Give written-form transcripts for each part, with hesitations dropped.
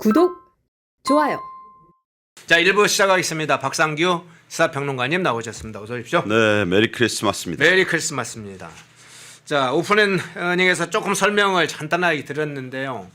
구독, 좋아요. 자, 1부 시작하겠습니다. 박상규 시사평론가님 나오셨습니다. 어서 오십시오. 네, 메리 크리스마스입니다. 메리 크리스마스입니다. 자, 오프닝에서 조금 설명을 간단하게 드렸는데요.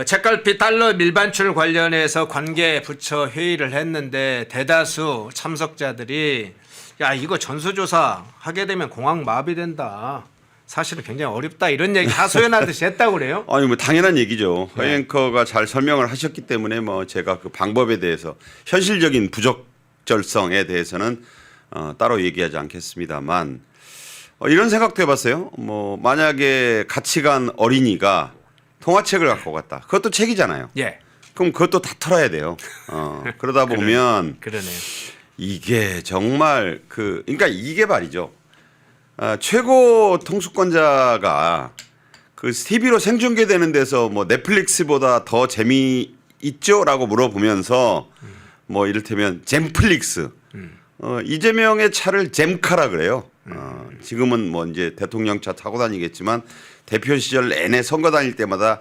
책갈피 달러 밀반출 관련해서 관계 부처 회의를 했는데 대다수 참석자들이 야, 이거 전수조사 하게 되면 공항 마비된다. 사실은 굉장히 어렵다. 이런 얘기 하소연하듯이 했다고 그래요. 아니 뭐 당연한 얘기죠. 네. 허 앵커가 잘 설명을 하셨기 때문에 뭐 제가 그 방법에 대해서 현실적인 부적절성에 대해서는 따로 얘기하지 않겠습니다만 이런 생각도 해봤어요. 뭐 만약에 같이 간 어린이가 동화책을 갖고 갔다. 그것도 책이잖아요. 예. 그럼 그것도 다 털어야 돼요. 그러다 보면 그러네요. 이게 정말 그러니까 이게 말이죠. 최고 통수권자가 그 TV로 생중계되는 데서 뭐 넷플릭스보다 더 재미있죠라고 물어보면서 뭐 이를테면 잼플릭스 이재명의 차를 잼카라 그래요. 지금은 뭐 이제 대통령 차 타고 다니겠지만 대표 시절 내내 선거 다닐 때마다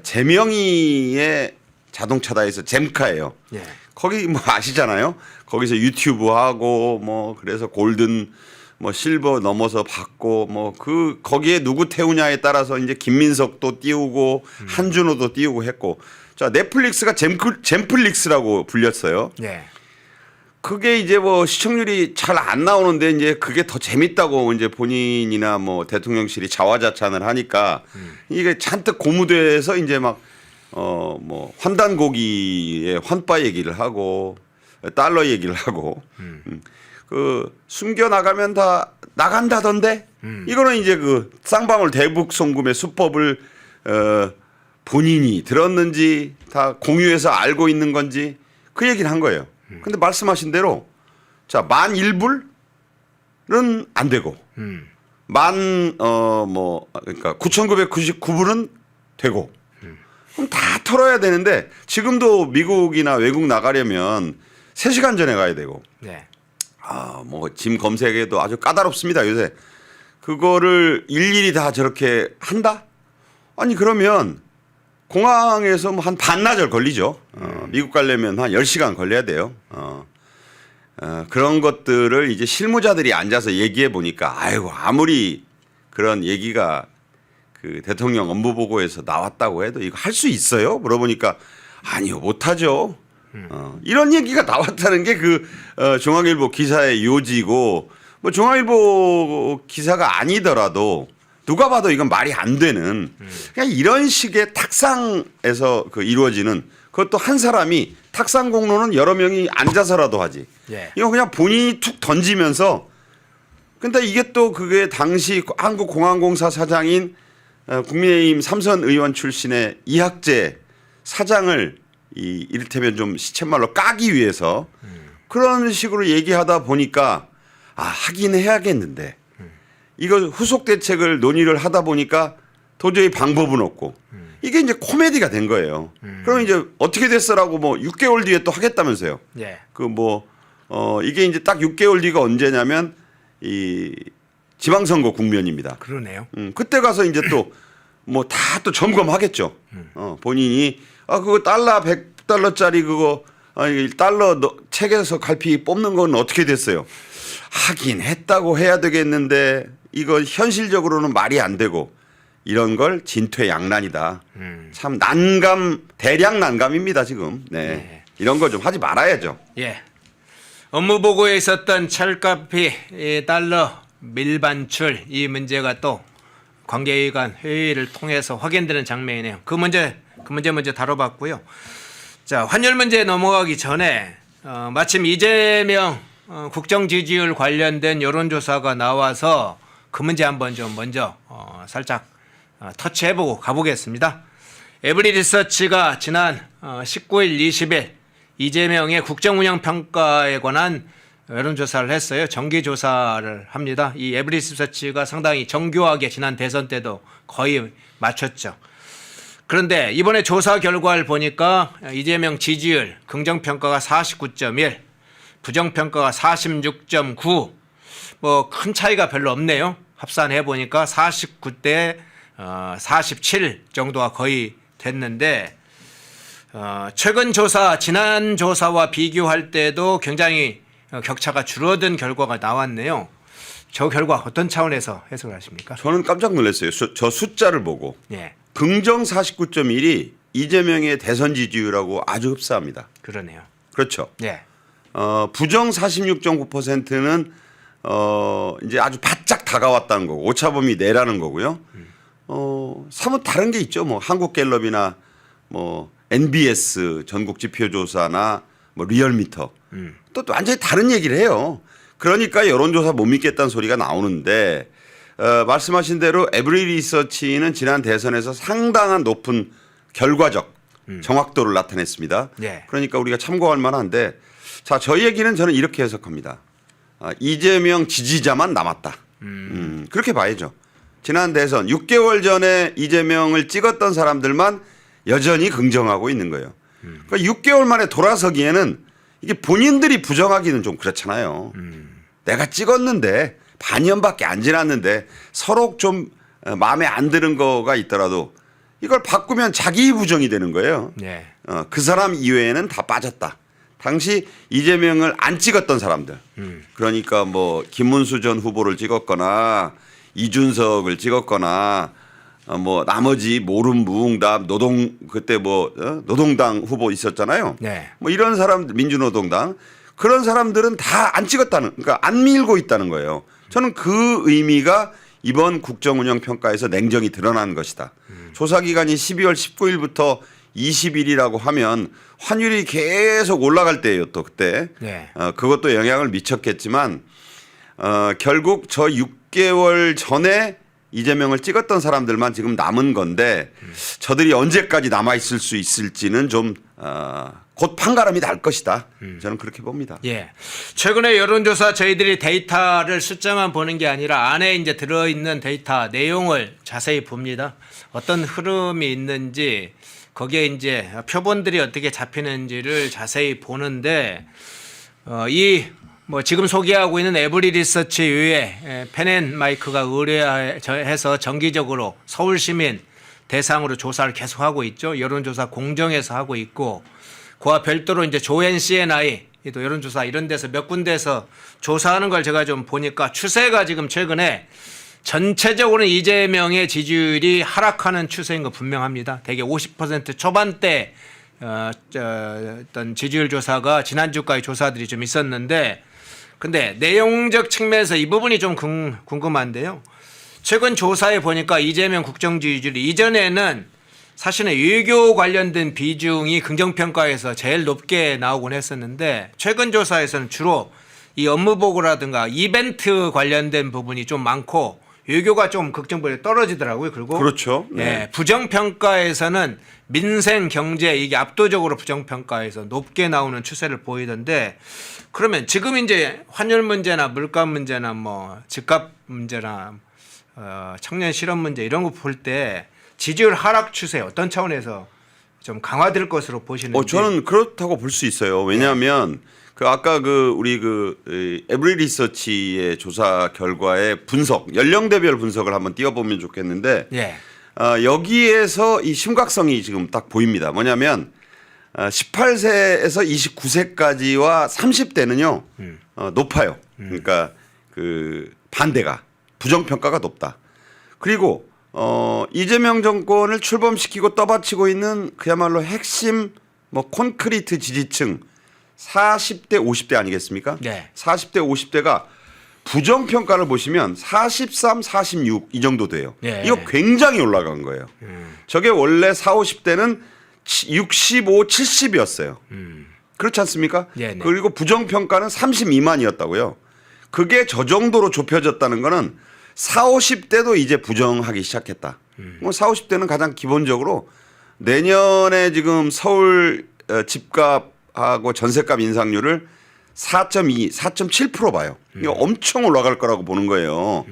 재명이의 자동차다 해서 잼카예요. 예. 거기 뭐 아시잖아요. 거기서 유튜브 하고 뭐 그래서 골든 뭐 실버 넘어서 받고 뭐 거기에 누구 태우냐에 따라서 이제 김민석도 띄우고 한준호도 띄우고 했고 자 넷플릭스가 잼플릭스라고 불렸어요. 예. 그게 이제 뭐 시청률이 잘 안 나오는데 이제 그게 더 재밌다고 이제 본인이나 뭐 대통령실이 자화자찬을 하니까 이게 잔뜩 고무돼서 이제 막 뭐 환단고기의 환빠 얘기를 하고 달러 얘기를 하고 그 숨겨 나가면 다 나간다던데 이거는 이제 그 쌍방울 대북 송금의 수법을 본인이 들었는지 다 공유해서 알고 있는 건지 그 얘기를 한 거예요. 근데 말씀하신 대로 자, 만 1불은 안 되고 그러니까 9,999불은 되고 그럼 다 털어야 되는데 지금도 미국이나 외국 나가려면 3시간 전에 가야 되고 네. 뭐 짐 검색에도 아주 까다롭습니다 요새. 그거를 일일이 다 저렇게 한다? 아니 그러면 공항에서 뭐 한 반나절 걸리죠. 미국 가려면 한 10시간 걸려야 돼요. 그런 것들을 이제 실무자들이 앉아서 얘기해 보니까 아이고 아무리 그런 얘기가 그 대통령 업무보고에서 나왔다고 해도 이거 할 수 있어요? 물어보니까 아니요 못하죠. 이런 얘기가 나왔다는 게 중앙일보 기사의 요지고 뭐 중앙일보 기사가 아니더라도 누가 봐도 이건 말이 안 되는 그냥 이런 식의 탁상에서 이루어지는 그것도 한 사람이 탁상 공로는 여러 명이 앉아서라도 하지. 예. 이거 그냥 본인이 툭 던지면서 근데 이게 또 그게 당시 한국공항공사 사장인 국민의힘 삼선 의원 출신의 이학재 사장을 이를테면 좀 시쳇말로 까기 위해서 그런 식으로 얘기하다 보니까 하긴 해야겠는데 이거 후속 대책을 논의를 하다 보니까 도저히 방법은 없고 이게 이제 코미디가 된 거예요. 그럼 이제 어떻게 됐어라고 뭐 6개월 뒤에 또 하겠다면서요. 예. 이게 이제 딱 6개월 뒤가 언제냐면 이 지방선거 국면입니다. 그러네요. 그때 가서 이제 또 뭐 다 또 점검하겠죠. 본인이 그거 달러 100달러짜리 그거 달러 책에서 갈피 뽑는 건 어떻게 됐어요? 하긴 했다고 해야 되겠는데 이거 현실적으로는 말이 안 되고 이런 걸 진퇴양난이다. 참 대량 난감입니다 지금. 네. 이런 거 좀 하지 말아야죠. 예. 업무 보고에 있었던 철가피 달러 밀반출 이 문제가 또 관계기관 회의를 통해서 확인되는 장면이네요. 그 문제 먼저 다뤄봤고요. 자, 환율 문제 넘어가기 전에 마침 이재명 국정 지지율 관련된 여론조사가 나와서 그 문제 한번 좀 먼저 살짝 터치해보고 가보겠습니다. 에브리 리서치가 지난 19일, 20일 이재명의 국정운영 평가에 관한 여론조사를 했어요. 정기조사를 합니다. 이 에브리 리서치가 상당히 정교하게 지난 대선 때도 거의 맞췄죠. 그런데 이번에 조사 결과를 보니까 이재명 지지율 긍정평가가 49.1, 부정평가가 46.9, 뭐 큰 차이가 별로 없네요. 합산해 보니까 49대 47 정도가 거의 됐는데 최근 조사, 지난 조사와 비교할 때도 굉장히 격차가 줄어든 결과가 나왔네요. 저 결과 어떤 차원에서 해석을 하십니까? 저는 깜짝 놀랐어요. 저 숫자를 보고. 예, 긍정 49.1이 이재명의 대선 지지율하고 아주 흡사합니다. 그러네요. 그렇죠. 예, 부정 46.9%는 이제 아주 바짝 다가왔다는 거고 오차범위 내라는 거고요. 사뭇 다른 게 있죠. 뭐 한국갤럽이나 뭐 NBS 전국 지표조사나 뭐 리얼미터 또 완전히 다른 얘기를 해요. 그러니까 여론조사 못 믿겠다는 소리가 나오는데 말씀하신 대로 에브리 리서치는 지난 대선에서 상당한 높은 결과적 정확도를 나타냈습니다. 네. 그러니까 우리가 참고할 만한데 자, 저희 얘기는 저는 이렇게 해석합니다. 이재명 지지자만 남았다. 그렇게 봐야죠. 지난 대선 6개월 전에 이재명을 찍었던 사람들만 여전히 긍정하고 있는 거예요. 그러니까 6개월 만에 돌아서기에는 이게 본인들이 부정하기는 좀 그렇잖아요. 내가 찍었는데 반년밖에 안 지났는데 서로 좀 마음에 안 드는 거가 있더라도 이걸 바꾸면 자기 부정이 되는 거예요. 네. 그 사람 이외에는 다 빠졌다. 당시 이재명을 안 찍었던 사람들. 그러니까 뭐 김문수 전 후보를 찍었거나 이준석을 찍었거나 뭐 나머지 모름 무응답 그때 뭐 노동당 후보 있었잖아요. 네. 뭐 이런 사람들 민주노동당 그런 사람들은 다 안 찍었다는 그러니까 안 밀고 있다는 거예요. 저는 그 의미가 이번 국정운영평가에서 냉정히 드러난 것이다. 조사기간이 12월 19일부터 20일이라고 하면 환율이 계속 올라갈 때예요. 또 그때 네. 그것도 영향을 미쳤겠지만 결국 저 6개월 전에 이재명을 찍었던 사람들만 지금 남은 건데 저들이 언제까지 남아 있을 수 있을지는 좀 곧 판가름이 날 것이다. 저는 그렇게 봅니다. 예. 최근에 여론조사 저희들이 데이터를 숫자만 보는 게 아니라 안에 이제 들어있는 데이터 내용을 자세히 봅니다. 어떤 흐름이 있는지 거기에 이제 표본들이 어떻게 잡히는지를 자세히 보는데 이 뭐 지금 소개하고 있는 에브리 리서치 외에 펜앤마이크가 의뢰해서 정기적으로 서울 시민 대상으로 조사를 계속하고 있죠. 여론조사 공정에서 하고 있고 그와 별도로 이제 조앤 CNI 또 여론조사 이런 데서 몇 군데에서 조사하는 걸 제가 좀 보니까 추세가 지금 최근에 전체적으로는 이재명의 지지율이 하락하는 추세인 거 분명합니다. 대개 50% 초반대 어떤 지지율 조사가 지난주까지 조사들이 좀 있었는데 근데 내용적 측면에서 이 부분이 좀 궁금한데요. 최근 조사에 보니까 이재명 국정 지지율이 이전에는 사실은 외교 관련된 비중이 긍정평가에서 제일 높게 나오곤 했었는데 최근 조사에서는 주로 이 업무보고라든가 이벤트 관련된 부분이 좀 많고 외교가 좀 걱정보다 떨어지더라고요. 그리고 그렇죠. 네. 부정평가에서는 민생 경제 이게 압도적으로 부정평가에서 높게 나오는 추세를 보이던데 그러면 지금 이제 환율 문제나 물가 문제나 뭐 집값 문제나 청년 실업 문제 이런 거 볼 때 지지율 하락 추세 어떤 차원에서 좀 강화될 것으로 보시는지? 저는 그렇다고 볼 수 있어요. 왜냐하면 그 아까 우리 에브리 리서치의 조사 결과의 분석, 연령대별 분석을 한번 띄워보면 좋겠는데 예. 여기에서 이 심각성이 지금 딱 보입니다. 뭐냐면 18세에서 29세까지와 30대는요 높아요. 그러니까 그 반대가 부정평가가 높다. 그리고 이재명 정권을 출범시키고 떠받치고 있는 그야말로 핵심 뭐 콘크리트 지지층 40대 50대 아니겠습니까? 네. 40대 50대가 부정평가를 보시면 43, 46 이 정도 돼요. 네. 이거 굉장히 올라간 거예요. 저게 원래 40, 50대는 65, 70이었어요. 그렇지 않습니까? 네, 네. 그리고 부정평가는 30 미만이었다고요. 그게 저 정도로 좁혀졌다는 거는 40, 50대도 이제 부정하기 시작했다. 뭐 40, 50대는 가장 기본적으로 내년에 지금 서울 집값하고 전세값 인상률을 4.2, 4.7% 봐요. 이거 엄청 올라갈 거라고 보는 거예요.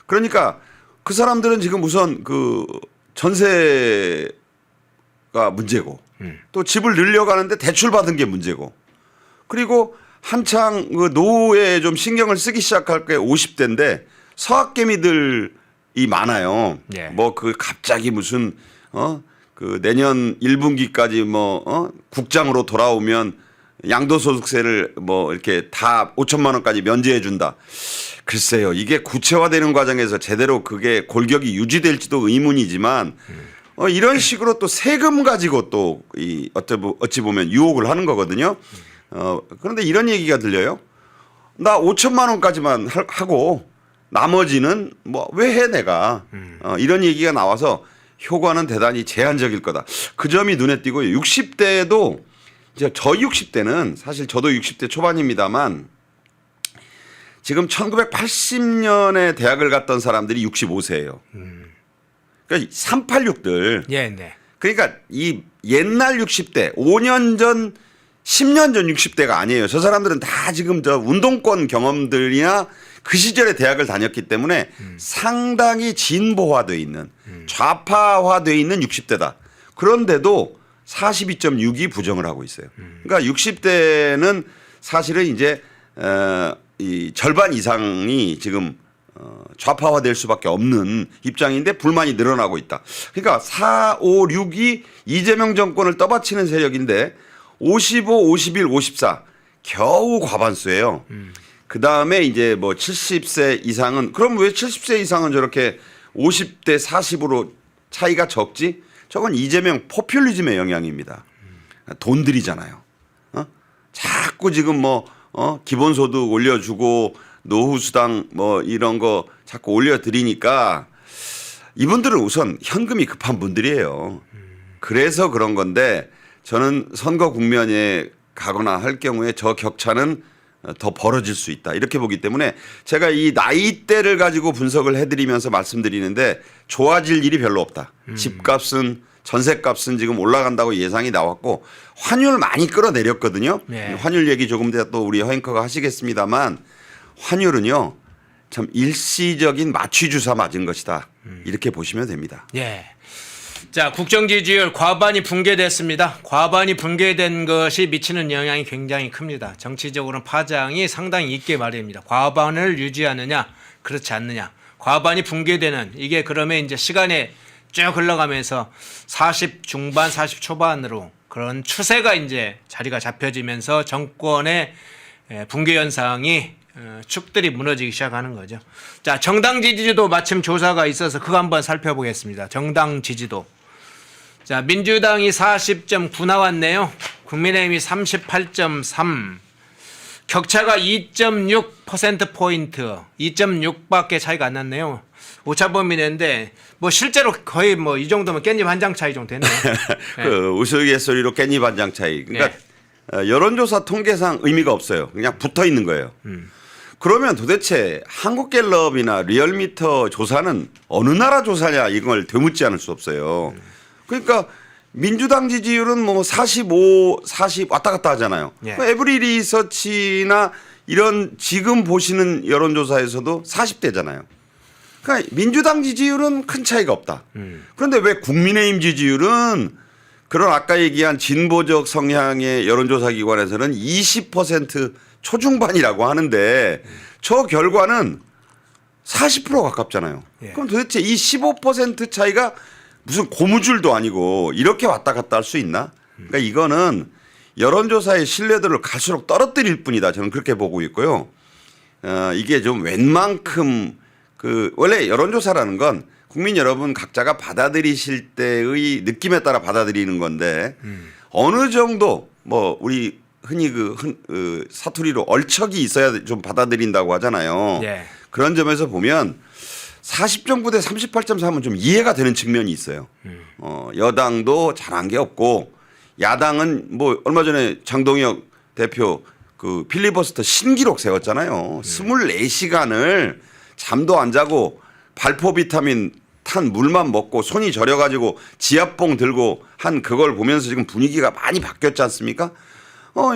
그러니까 그 사람들은 지금 우선 그 전세가 문제고 또 집을 늘려가는데 대출 받은 게 문제고 그리고 한창 그 노후에 좀 신경을 쓰기 시작할 게 50대인데 서학개미들이 많아요. 예. 뭐 그 갑자기 무슨 그 내년 1분기까지 국장으로 돌아오면 양도소득세를 뭐 이렇게 다 5천만 원까지 면제해 준다. 글쎄요, 이게 구체화되는 과정에서 제대로 그게 골격이 유지될지도 의문이지만 이런 식으로 또 세금 가지고 또 어찌 보면 유혹을 하는 거거든요. 그런데 이런 얘기가 들려요. 나 5천만 원까지만 하고 나머지는 뭐 왜 해 내가 이런 얘기가 나와서 효과는 대단히 제한적일 거다. 그 점이 눈에 띄고요. 60대도 이제 저희 60대는 사실 저도 60대 초반입니다만 지금 1980년에 대학을 갔던 사람들이 65세예요. 그러니까 386들. 예, 네. 그러니까 이 옛날 60대, 5년 전, 10년 전 60대가 아니에요. 저 사람들은 다 지금 저 운동권 경험들이나 그 시절에 대학을 다녔기 때문에 상당히 진보화되어 있는 좌파화되어 있는 60대다. 그런데도 42.6이 부정을 하고 있어요. 그러니까 60대는 사실은 이제 이 절반 이상이 지금 좌파화될 수밖에 없는 입장인데 불만이 늘어나고 있다. 그러니까 4, 5, 6이 이재명 정권을 떠받치는 세력인데 55, 51, 54 겨우 과반수예요. 그 다음에 이제 뭐 70세 이상은 그럼 왜 70세 이상은 저렇게 50대 40으로 차이가 적지? 저건 이재명 포퓰리즘의 영향입니다. 돈 들이잖아요. 자꾸 지금 기본소득 올려주고 노후수당 뭐 이런 거 자꾸 올려드리니까 이분들은 우선 현금이 급한 분들이에요. 그래서 그런 건데 저는 선거 국면에 가거나 할 경우에 저 격차는 더 벌어질 수 있다. 이렇게 보기 때문에 제가 이 나이대를 가지고 분석을 해드리면서 말씀드리는데 좋아질 일이 별로 없다. 집값은 전세값은 지금 올라간다고 예상이 나왔고 환율 많이 끌어내렸거든요. 네. 환율 얘기 조금 더 또 우리 허앵커가 하시겠습니다만 환율은요. 참 일시적인 마취주사 맞은 것이다. 이렇게 보시면 됩니다. 예. 자, 국정 지지율 과반이 붕괴됐습니다. 과반이 붕괴된 것이 미치는 영향이 굉장히 큽니다. 정치적으로는 파장이 상당히 있게 말입니다. 과반을 유지하느냐, 그렇지 않느냐. 과반이 붕괴되는 이게 그러면 이제 시간에 쭉 흘러가면서 40 중반, 40 초반으로 그런 추세가 이제 자리가 잡혀지면서 정권의 붕괴 현상이 축들이 무너지기 시작하는 거죠. 자, 정당 지지도 마침 조사가 있어서 그거 한번 살펴보겠습니다. 정당 지지도. 자, 민주당이 40.9 나왔네요. 국민의힘이 38.3. 격차가 2.6%포인트, 2.6밖에 차이가 안 났네요. 오차범위 내인데 뭐 실제로 거의 뭐 이 정도면 깻잎 한 장 차이 정도 됐네요. 그 우스갯소리로 깻잎 한 장 차이. 그러니까 여론조사 통계상 의미가 없어요. 그냥 붙어 있는 거예요. 그러면 도대체 한국갤럽이나 리얼미터 조사는 어느 나라 조사냐 이걸 되묻지 않을 수 없어요. 그러니까 민주당 지지율은 뭐 45, 40 왔다 갔다 하잖아요. 예. 에브리 리서치나 이런 지금 보시는 여론조사에서도 40대잖아요. 그러니까 민주당 지지율은 큰 차이가 없다. 그런데 왜 국민의힘 지지율은 그런 아까 얘기한 진보적 성향의 여론조사 기관에서는 20% 초중반이라고 하는데 저 결과는 40% 가깝잖아요. 예. 그럼 도대체 이 15% 차이가 무슨 고무줄도 아니고 이렇게 왔다 갔다 할 수 있나? 그러니까 이거는 여론조사의 신뢰도를 갈수록 떨어뜨릴 뿐이다. 저는 그렇게 보고 있고요. 이게 좀 웬만큼 원래 여론조사라는 건 국민 여러분 각자가 받아들이실 때의 느낌에 따라 받아들이는 건데 어느 정도 뭐 우리 흔히 사투리로 얼척이 있어야 좀 받아들인다고 하잖아요. 예. 그런 점에서 보면 40.9 대 38.3은 좀 이해가 되는 측면이 있어요. 여당도 잘한 게 없고 야당은 뭐 얼마 전에 장동혁 대표 그 필리버스터 신기록 세웠잖아요. 24시간을 잠도 안 자고 발포 비타민 탄 물만 먹고 손이 저려가지고 지압봉 들고 한 그걸 보면서 지금 분위기가 많이 바뀌었지 않습니까?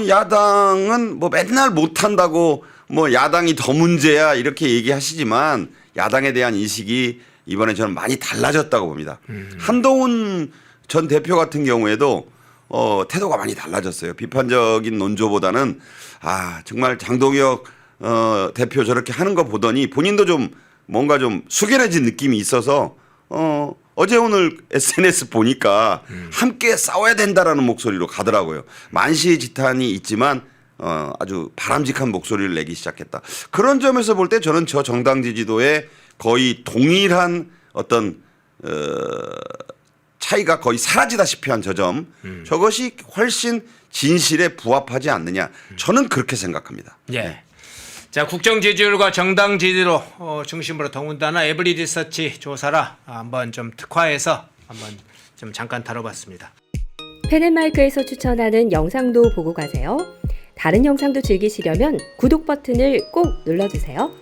야당은 뭐 맨날 못한다고 뭐 야당이 더 문제야 이렇게 얘기하시지만 야당에 대한 인식이 이번에 저는 많이 달라졌다고 봅니다. 한동훈 전 대표 같은 경우에도 태도가 많이 달라졌어요. 비판적인 논조보다는 정말 장동혁 대표 저렇게 하는 거 보더니 본인도 좀 뭔가 좀 숙연해진 느낌이 있어서 어제 오늘 SNS 보니까 함께 싸워야 된다라는 목소리로 가더라고요. 만시지탄이 있지만 아주 바람직한 목소리를 내기 시작했다. 그런 점에서 볼 때 저는 저 정당 지지도에 거의 동일한 어떤 차이가 거의 사라지다시피 한 저 점, 저것이 훨씬 진실에 부합하지 않느냐. 저는 그렇게 생각합니다. 예. 자, 국정 지지율과 정당 지지로 중심으로 더군다나 에브리 리서치 조사라 한번 좀 특화해서 한번 좀 잠깐 다뤄봤습니다. 펜앤마이크에서 추천하는 영상도 보고 가세요. 다른 영상도 즐기시려면 구독 버튼을 꼭 눌러주세요.